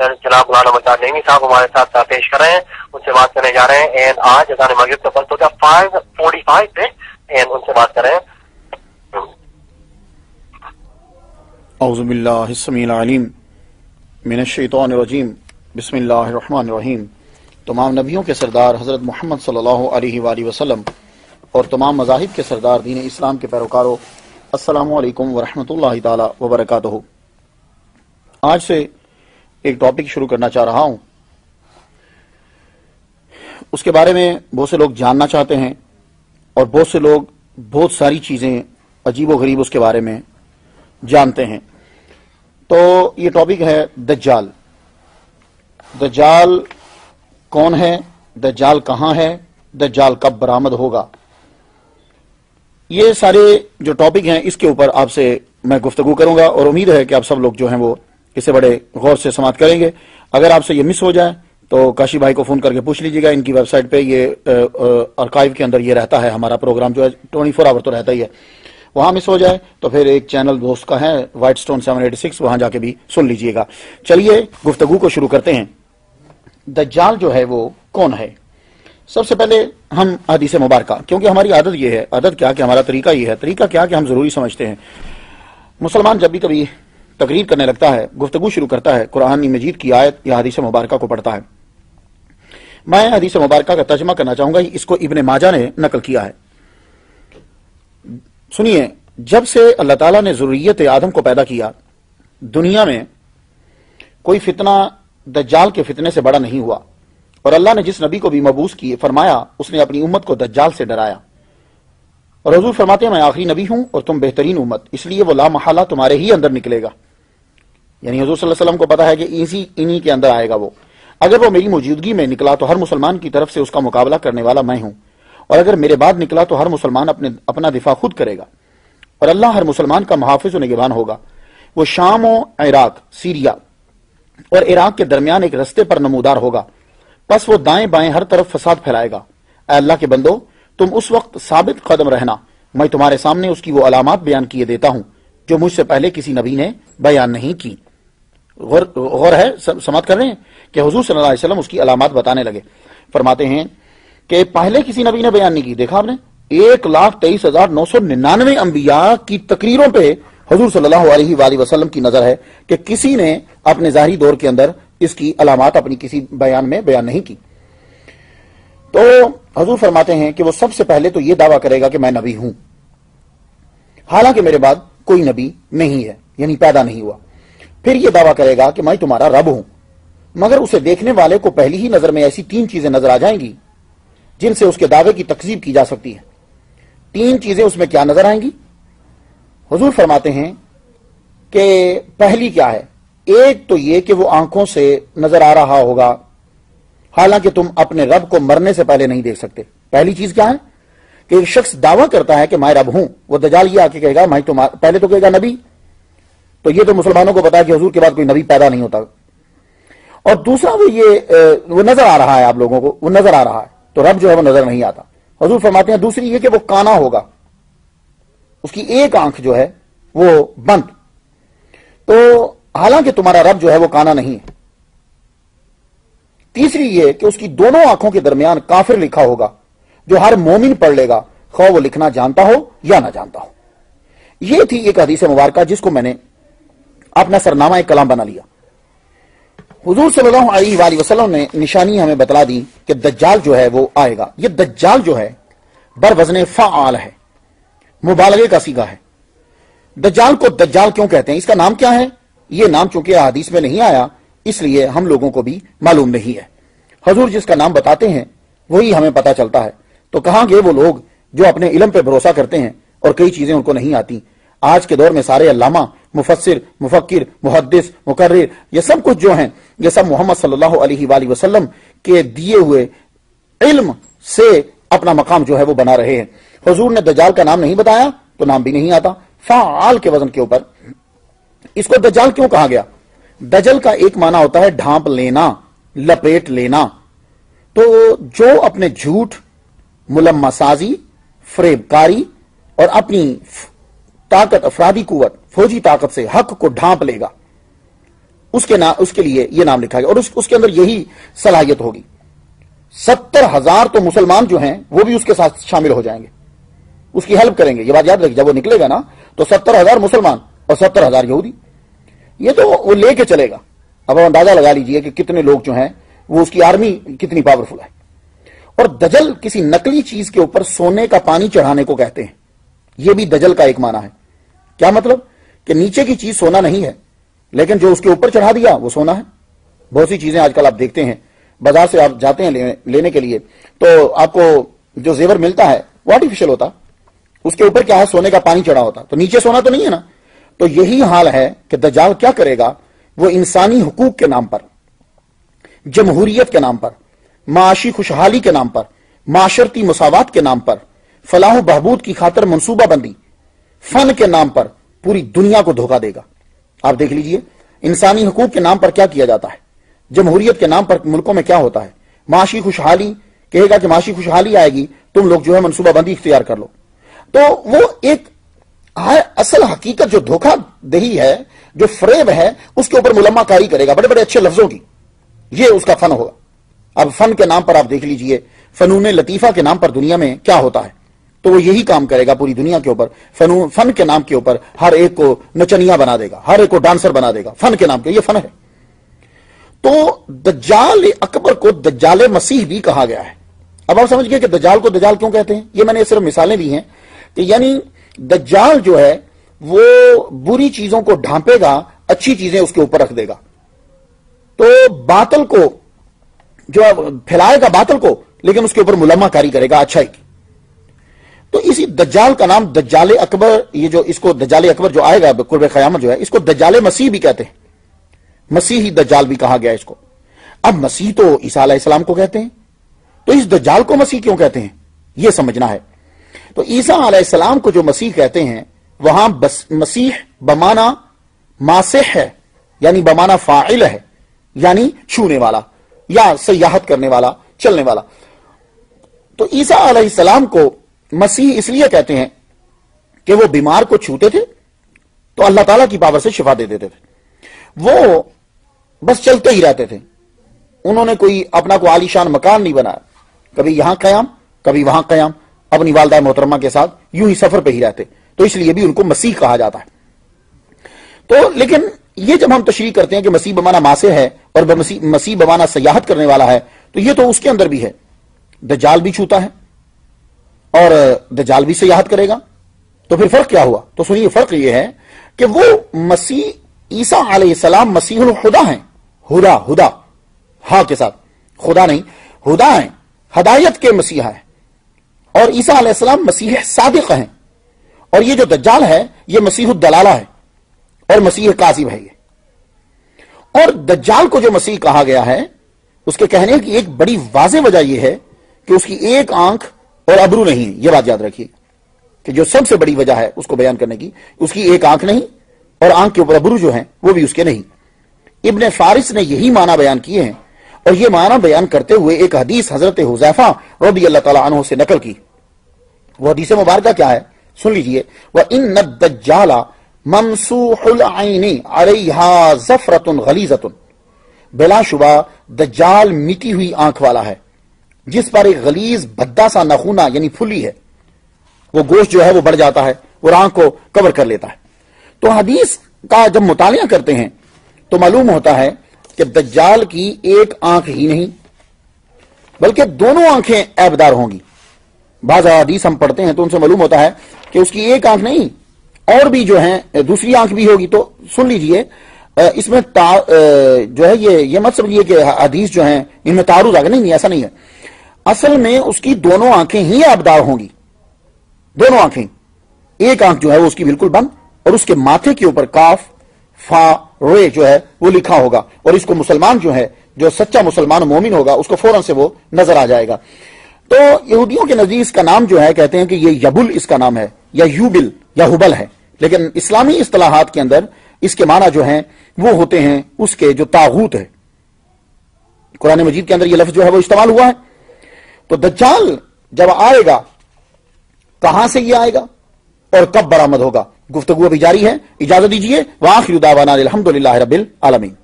جناب مولانا مجاہد نعیمی صاحب ہمارے ساتھ پیش کر رہے ہیں، ان سے بات کرنے جا رہے ہیں. اینڈ آج اذان مغرب کا وقت ہو گیا 5:45 پہ، اینڈ ان سے بات کر رہے ہیں. اعوذ باللہ السمیع العلیم من الشیطان الرجیم، بسم اللہ الرحمن الرحیم. تمام نبیوں کے سردار حضرت محمد صلی اللہ علیہ وآلہ وسلم اور تمام مذاہب کے سردار دین اسلام کے پیروکاروں، السلام علیکم ورحمۃ اللہ تعالی وبرکاتہ. آج سے ایک ٹاپک شروع کرنا چاہ رہا ہوں. اس کے بارے میں بہت سے لوگ جاننا چاہتے ہیں اور بہت سے لوگ بہت ساری چیزیں عجیب و غریب اس کے بارے میں جانتے ہیں. تو یہ ٹاپک ہے دجال. دجال کون ہے؟ دجال کہاں ہے؟ دجال کب برآمد ہوگا؟ یہ سارے جو ٹاپک ہیں اس کے اوپر آپ سے میں گفتگو کروں گا اور امید ہے کہ آپ سب لوگ جو ہیں وہ اسے بڑے غور سے سماعت کریں گے. اگر آپ سے یہ مس ہو جائے تو کاشی بھائی کو فون کر کے پوچھ لیجیے گا. ان کی ویب سائٹ پہ یہ آرکائیو کے اندر یہ رہتا ہے. ہمارا پروگرام جو ہے 24 آور تو رہتا ہی ہے. وہاں مس ہو جائے تو پھر ایک چینل دوست کا ہے وائٹ سٹون 786، وہاں جا کے بھی سن لیجیے گا. چلیے گفتگو کو شروع کرتے ہیں. دجال جو ہے وہ کون ہے؟ سب سے پہلے ہم حدیث مبارکہ، کیونکہ ہماری عادت یہ ہے، عادت کیا کہ ہمارا طریقہ یہ ہے، طریقہ کیا کہ ہم ضروری سمجھتے ہیں. مسلمان جب بھی کبھی تقریر کرنے لگتا ہے، گفتگو شروع کرتا ہے، قرآن مجید کی آیت یا حدیث مبارکہ کو پڑھتا ہے. میں حدیث مبارکہ کا ترجمہ کرنا چاہوں گا. اس کو ابن ماجہ نے نقل کیا ہے. سنیے، جب سے اللہ تعالیٰ نے ذریت آدم کو پیدا کیا، دنیا میں کوئی فتنہ دجال کے فتنے سے بڑا نہیں ہوا. اور اللہ نے جس نبی کو بھی مبعوث کیے، فرمایا اس نے اپنی امت کو دجال سے ڈرایا. اور حضور فرماتے ہیں میں آخری نبی ہوں اور تم بہترین امت، اس لیے وہ لا محالہ تمہارے ہی اندر نکلے گا. یعنی حضور صلی اللہ علیہ وسلم کو پتا ہے کہ انہی کے اندر آئے گا وہ. اگر وہ میری موجودگی میں نکلا تو ہر مسلمان کی طرف سے اس کا مقابلہ کرنے والا میں ہوں، اور اگر میرے بعد نکلا تو ہر مسلمان اپنا دفاع خود کرے گا، اور اللہ ہر مسلمان کا محافظ و نگہبان ہوگا. وہ شام و عراق، سیریا اور عراق کے درمیان ایک رستے پر نمودار ہوگا، پس وہ دائیں بائیں ہر طرف فساد پھیلائے گا. اے اللہ کے بندو، تم اس وقت ثابت قدم رہنا، میں تمہارے سامنے اس کی وہ علامات بیان کیے دیتا ہوں جو مجھ سے پہلے کسی نبی نے بیان نہیں کی. غور ہے، سماعت کر رہے ہیں کہ حضور صلی اللہ علیہ وسلم اس کی علامات بتانے لگے. فرماتے ہیں کہ پہلے کسی نبی نے بیان نہیں کی. دیکھا آپ نے، 1,23,999 انبیاء کی تقریروں پہ حضور صلی اللہ علیہ وآلہ وسلم کی نظر ہے کہ کسی نے اپنے ظاہری دور کے اندر اس کی علامات اپنی کسی بیان میں بیان نہیں کی. تو حضور فرماتے ہیں کہ وہ سب سے پہلے تو یہ دعویٰ کرے گا کہ میں نبی ہوں، حالانکہ میرے بعد کوئی نبی نہیں ہے، یعنی پیدا نہیں ہوا. پھر یہ دعویٰ کرے گا کہ میں تمہارا رب ہوں، مگر اسے دیکھنے والے کو پہلی ہی نظر میں ایسی 3 چیزیں نظر آ جائیں گی جن سے اس کے دعوے کی تکذیب کی جا سکتی ہے. 3 چیزیں اس میں کیا نظر آئیں گی؟ حضور فرماتے ہیں کہ پہلی کیا ہے؟ ایک تو یہ کہ وہ آنکھوں سے نظر آ رہا ہوگا، حالانکہ تم اپنے رب کو مرنے سے پہلے نہیں دیکھ سکتے. پہلی چیز کیا ہے کہ ایک شخص دعویٰ کرتا ہے کہ میں رب ہوں. وہ دجال یہ آ کے کہے گا میں پہلے تو کہے گا نبی. تو یہ تو مسلمانوں کو پتا ہے کہ حضور کے بعد کوئی نبی پیدا نہیں ہوتا. اور دوسرا وہ نظر آ رہا ہے، آپ لوگوں کو وہ نظر آ رہا ہے، تو رب جو ہے وہ نظر نہیں آتا. حضور فرماتے ہیں دوسری یہ کہ وہ کانا ہوگا، اس کی ایک آنکھ جو ہے وہ بند. تو حالانکہ تمہارا رب جو ہے وہ کانا نہیں ہے. تیسری یہ کہ اس کی دونوں آنکھوں کے درمیان کافر لکھا ہوگا جو ہر مومن پڑھ لے گا، خواہ وہ لکھنا جانتا ہو یا نہ جانتا ہو. یہ تھی ایک حدیث مبارکہ جس کو میں نے اپنا سرنامہ ایک کلام بنا لیا. حضور صلی اللہ علیہ وآلہ وسلم نے نشانی ہمیں بتلا دی کہ دجال جو ہے وہ آئے گا. یہ دجال جو ہے بر وزن فعال ہے، مبالغے کا صیغہ ہے. دجال کو دجال کیوں کہتے ہیں؟ اس کا نام کیا ہے؟ یہ نام چونکہ حدیث میں نہیں آیا اس لیے ہم لوگوں کو بھی معلوم نہیں ہے. حضور جس کا نام بتاتے ہیں وہی ہمیں پتا چلتا ہے. تو کہاں گئے وہ لوگ جو اپنے علم پہ بھروسہ کرتے ہیں اور کئی چیزیں ان کو نہیں آتی؟ آج کے دور میں سارے علامہ، مفسر، مفکر، محدث، مقرر، یہ سب کچھ جو ہیں یہ سب محمد صلی اللہ علیہ وآلہ وسلم کے دیے ہوئے علم سے اپنا مقام جو ہے وہ بنا رہے ہیں. حضور نے دجال کا نام نہیں بتایا تو نام بھی نہیں آتا. فعال کے وزن کے اوپر اس کو دجال کیوں کہا گیا؟ دجل کا ایک معنی ہوتا ہے ڈھانپ لینا، لپیٹ لینا. تو جو اپنے جھوٹ، ملمہ سازی، فریب کاری اور اپنی طاقت، افرادی قوت، فوجی طاقت سے حق کو ڈھانپ لے گا، اس کے لیے یہ نام لکھا گیا اور اس کے اندر یہی صلاحیت ہوگی. 70,000 تو مسلمان جو ہیں وہ بھی اس کے ساتھ شامل ہو جائیں گے, اس کی ہیلپ کریں گے. یہ بات یاد رکھیں, جب وہ نکلے گا نا تو 70,000 مسلمان اور 70,000 یہودی, یہ تو وہ لے کے چلے گا. اب آپ اندازہ لگا لیجئے کہ کتنے لوگ جو ہیں وہ اس کی آرمی کتنی پاورفل ہے. اور دجل کسی نقلی چیز کے اوپر سونے کا پانی چڑھانے کو کہتے ہیں. یہ بھی دجل کا ایک معنی ہے. کیا مطلب؟ کہ نیچے کی چیز سونا نہیں ہے, لیکن جو اس کے اوپر چڑھا دیا وہ سونا ہے. بہت سی چیزیں آج کل آپ دیکھتے ہیں, بازار سے آپ جاتے ہیں لینے کے لیے, تو آپ کو جو زیور ملتا ہے وہ آرٹیفیشل ہوتا, اس کے اوپر کیا ہے, سونے کا پانی چڑھا ہوتا, تو نیچے سونا تو نہیں ہے نا. تو یہی حال ہے کہ دجال کیا کرے گا, وہ انسانی حقوق کے نام پر, جمہوریت کے نام پر, معاشی خوشحالی کے نام پر, معاشرتی مساوات کے نام پر, فلاح و بہبود کی خاطر منصوبہ بندی, فن کے نام پر پوری دنیا کو دھوکہ دے گا. آپ دیکھ لیجئے انسانی حقوق کے نام پر کیا کیا جاتا ہے, جمہوریت کے نام پر ملکوں میں کیا ہوتا ہے, معاشی خوشحالی کہے گا کہ معاشی خوشحالی آئے گی, تم لوگ جو ہے منصوبہ بندی اختیار کر لو. تو وہ ایک اصل حقیقت جو دھوکہ دہی ہے, جو فریب ہے, اس کے اوپر ملمہ کاری کرے گا بڑے بڑے اچھے لفظوں کی. یہ اس کا فن ہوگا. اب فن کے نام پر آپ دیکھ لیجئے, فنون لطیفہ کے نام پر دنیا میں کیا ہوتا ہے, تو وہ یہی کام کرے گا پوری دنیا کے اوپر. فن کے نام کے اوپر ہر ایک کو نچنیا بنا دے گا, ہر ایک کو ڈانسر بنا دے گا, فن کے نام کے. یہ فن ہے. تو دجال اکبر کو دجال مسیح بھی کہا گیا ہے. اب آپ سمجھ گئے کہ دجال کو دجال کیوں کہتے ہیں. یہ میں نے صرف مثالیں دی ہیں کہ یعنی دجال جو ہے وہ بری چیزوں کو ڈھانپے گا, اچھی چیزیں اس کے اوپر رکھ دے گا. تو باطل کو جو پھیلائے گا باطل کو, لیکن اس کے اوپر ملمہ کاری کرے گا اچھائی کی. تو اسی دجال کا نام دجال اکبر, یہ جو اس کو دجال اکبر جو آئے گا قرب قیامت جو ہے, اس کو دجال مسیح بھی کہتے ہیں. مسیحی دجال بھی کہا گیا اس کو. اب مسیح تو عیسیٰ علیہ السلام کو کہتے ہیں, تو اس دجال کو مسیح کیوں کہتے ہیں یہ سمجھنا ہے. تو عیسیٰ علیہ السلام کو جو مسیح کہتے ہیں, وہاں مسیح بمانا ماسح ہے, یعنی بمانا فاعل ہے, یعنی چھونے والا یا سیاحت کرنے والا, چلنے والا. تو عیسیٰ علیہ السلام کو مسیح اس لیے کہتے ہیں کہ وہ بیمار کو چھوتے تھے تو اللہ تعالیٰ کی پاور سے شفا دے دیتے تھے. وہ بس چلتے ہی رہتے تھے. انہوں نے کوئی اپنا کو عالیشان مکان نہیں بنایا, کبھی یہاں قیام کبھی وہاں قیام, اپنی والدہ محترمہ کے ساتھ یوں ہی سفر پہ ہی رہتے, تو اس لیے بھی ان کو مسیح کہا جاتا ہے. تو لیکن یہ جب ہم تشریح کرتے ہیں کہ مسیح بمانا ماسے ہے اور مسیح بمانا سیاحت کرنے والا ہے, تو یہ تو اس کے اندر بھی ہے. دجال بھی چھوتا ہے اور دجال بھی سیاحت کرے گا, تو پھر فرق کیا ہوا؟ تو سنیے, فرق یہ ہے کہ وہ مسیح عیسیٰ علیہ السلام مسیح الخدا ہیں, ہدا ہاں کے ساتھ, خدا نہیں, ہدا ہیں, ہدایت کے مسیح ہیں, اور عیسیٰ علیہ السلام مسیح صادق ہیں. اور یہ جو دجال ہے یہ مسیح الدلالہ ہے اور مسیح کاذب ہے. یہ اور دجال کو جو مسیح کہا گیا ہے, اس کے کہنے کی ایک بڑی واضح وجہ یہ ہے کہ اس کی ایک آنکھ اور ابرو نہیں ہے. یہ بات یاد رکھیے کہ جو سب سے بڑی وجہ ہے اس کو بیان کرنے کی, اس کی ایک آنکھ نہیں اور آنکھ کے اوپر ابرو جو ہیں وہ بھی اس کے نہیں. ابن فارس نے یہی معنی بیان کیے ہیں, اور یہ معنی بیان کرتے ہوئے ایک حدیث حضرت حذیفہ رضی اللہ تعالی عنہ سے نقل کی. وہ حدیث مبارکہ کیا ہے سن لیجئے. وَإِنَّ الدَّجَّالَ مَمْسُوحُ الْعَيْنِ عَلَيْهَا زَفْرَةٌ غَلِيظَةٌ, بلا شبہ دجال مٹی ہوئی آنکھ والا ہے جس پر ایک غلیظ بھدا سا نخونہ یعنی پھلی ہے, وہ گوشت جو ہے وہ بڑھ جاتا ہے اور آنکھ کو کور کر لیتا ہے. تو حدیث کا جب مطالعہ کرتے ہیں تو معلوم ہوتا ہے کہ دجال کی ایک آنکھ ہی نہیں بلکہ دونوں آنکھیں عیبدار ہوں گی. بعض حدیث ہم پڑھتے ہیں تو ان سے معلوم ہوتا ہے کہ اس کی ایک آنکھ نہیں اور بھی جو ہیں دوسری آنکھ بھی ہوگی. تو سن لیجئے, اس میں جو ہے یہ مت سمجھیے کہ حدیث جو ہیں ان میں تعارض آ گیا, نہیں ایسا نہیں ہے. اصل میں اس کی دونوں آنکھیں ہی عیبدار ہوں گی, دونوں آنکھیں. ایک آنکھ جو ہے وہ اس کی بالکل بند, اور اس کے ماتھے کے اوپر کاف فا رے جو ہے وہ لکھا ہوگا, اور اس کو مسلمان جو ہے جو سچا مسلمان مومن ہوگا اس کو فوراً سے وہ نظر آ جائے گا. تو یہودیوں کے نزدیک اس کا نام جو ہے کہتے ہیں کہ یہ یبل اس کا نام ہے, یا یوبل یا ہبل ہے, لیکن اسلامی اصطلاحات کے اندر اس کے معنی جو ہیں وہ ہوتے ہیں اس کے جو طاغوت ہے. قرآن مجید کے اندر یہ لفظ جو ہے وہ استعمال ہوا ہے. تو دجال جب آئے گا کہاں سے یہ آئے گا اور کب برآمد ہوگا, گفتگو ابھی جاری ہے. اجازت دیجیے. وآخر دعوانا الحمدللہ رب العالمین.